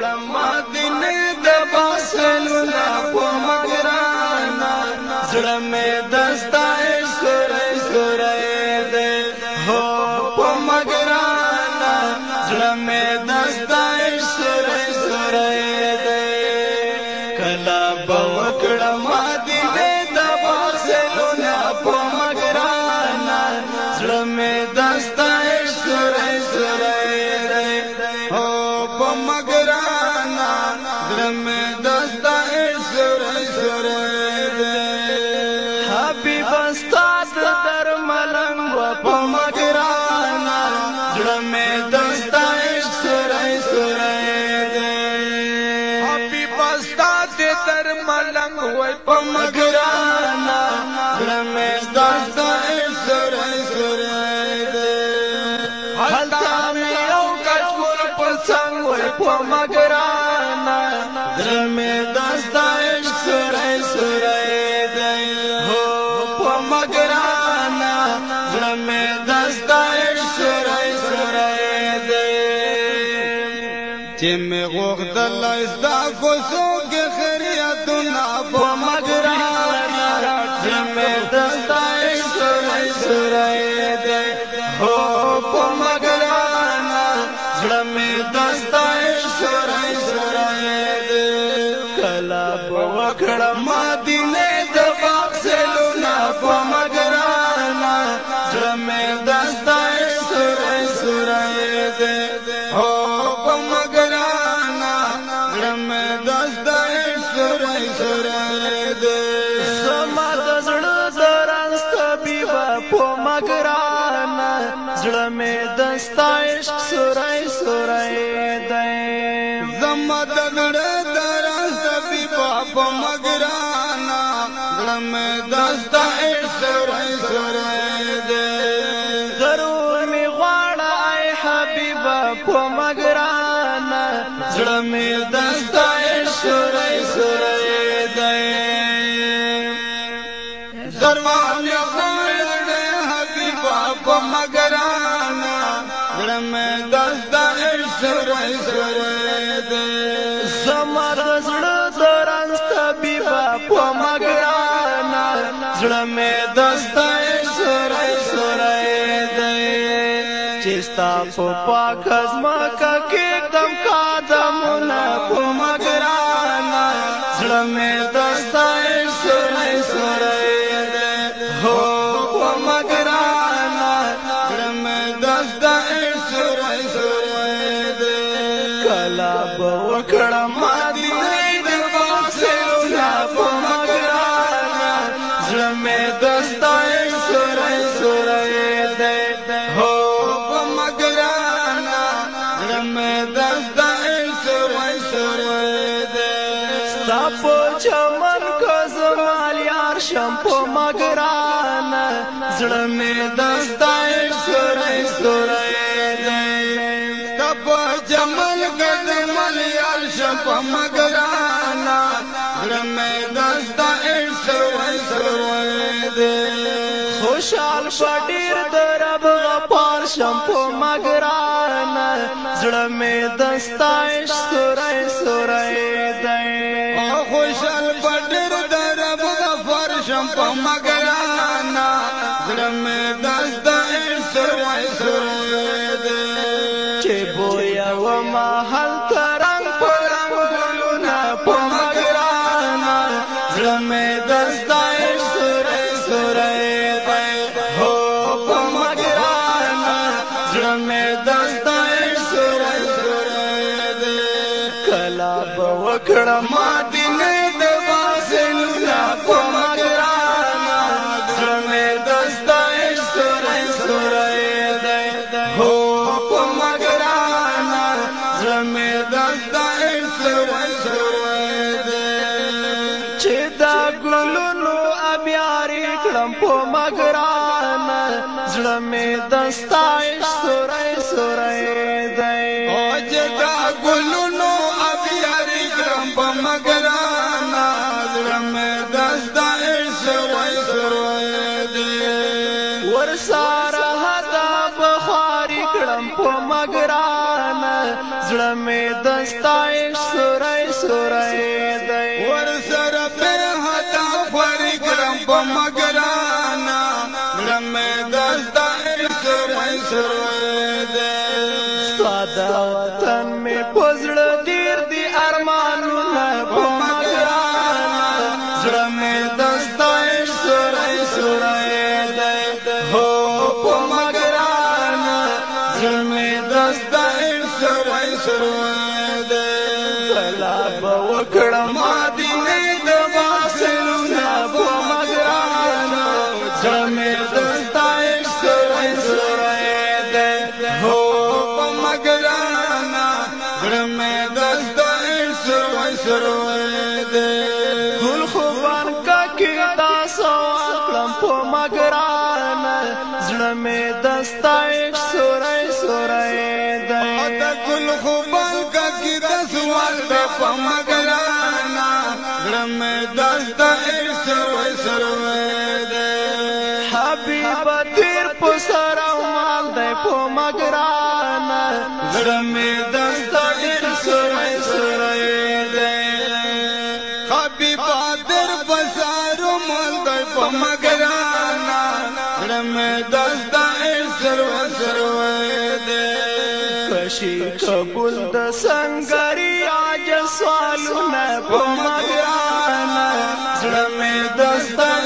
کړم مدینه د باسلونه په مګرانا زړه مې دستا سورې سورې دې هو په مګرانا زړه مې دستا سورې سورې دې کلا به وکړم مدینه د باسلونه په مګرانا زړه مې دستا سورې سورې دې هو په مګرانا زړه مې دستا سورې سورې حبیب استاد در ملنګ په مګرانا زړه مې دستا سورې سورې دې حبیب استاد در ملنګ په مګرانا زړه مې دستا سورې سورې دې حالتا مې یو کټور په څنګ په مګرانا زړه مې دستا سورې سورې دې مګرانا زړه مې دستا سورې سورې دې چې مې غوښتل زدا کوڅو کې خیراتونه په مګرانا زړه مې دستا سورې سورې دې هو په مګرانا زړه مې دستا سورې سورې دې کلا په وکړه مدینه د باسلونه په مګرانا زړه مې دستا سورې سورې دې هو په مګرانا زړه مې دستا سورې سورې دې زما د زړه درست بیبه په مګرانا زړه مې دستا سورې سورې دې زما د زړه درست بیبه په مګرانا زړه مې دستا سورې سورې دې ضرور مې غواړه ای حبیبه په مګرانا زړه مې دستا سورې سورې دې ضرور مې غواړه حبیبه په مګرانا زړه مې دستا سورې سورې دې زما د زړه درست بیبه په مګرانا زړه مې دستا سورې سورې دې چې ستا په پاک ځمکه کې دم قدمونه په مګرانا زړه مې دستا سورې سورې دې هو په مګرانا زړه مې دستا سورې سورې دې کلا به وکړم مدینه د باسلونه په مګرانا زړه مې دستا سورې سورې دې هو په مګرانا زړه مې دستا سورې سورې دې ستا په چمن کې زما یار شم په مګرانا زړه مې دستا سورې سورې دې ستا په چمن کې زما یار شم په مګرانا زړه مې دستا سورې سورې دې خوشحال پډیر درب غفار شم په مګرانا زړه مې دستا سورې سورې دې خوشحال پډیر درب غفار شم په مګرانا زړه مې دستا سورې سورې دې چې بویا و ما حل ترنګ پرنګ ګلونه په مګرانا زړه مې دستا سورې سورې دې هو په مګرانا زړه مې دستا سورې سورې دې کلا به وکړم مدینه د باسلونه په مګرانا زړه مې دستا سورې سورې دې هو په مګرانا زړه مې دستا سورې سورې دې چې دا ګلونو ابياري کړم په مګرانا زړه مې دستا سورې سورې دې او چې دا ګلونو ابياري کړم په مګرانا زړه مې دستا سورې سورې دې ورساره هدا بخاري کړم په مګرانا زړه مې دستایش سورای سورای دی ورسره به حتا خوری کرم په مګرانا زړه مې دستایش سورای سورای دی ساده وطن مې پزړه ډیر دی ارمانونه په مګرانا زړه مې دستایش سورای سورای دی هو په مګرانا زړه مې دستایش سورای سورای دی کلا به وکړم مدینه د باسلونه په مګرانا زړه مې دستایش سورای سورای دی هو په مګرانا زړه مې دستایش سورای سورای دی ګل خوبان کا کې تاسو کړم په مګرانا زړه مې دستایش سورای سورای دی دا ګل خوبان کا کې د سوال په مګرانا زړه مې دستایش سورای سورای دی حبیب تیر په سر او مال دی په مګرانا زړه مې دستایش سورای سورای دی حبیب در بازارو مال دی په مګرانا زړه مې دستایش سورای سورای دی کشي قبول د سنگري عاج سوالونه په مګرانا زړه مې دستایش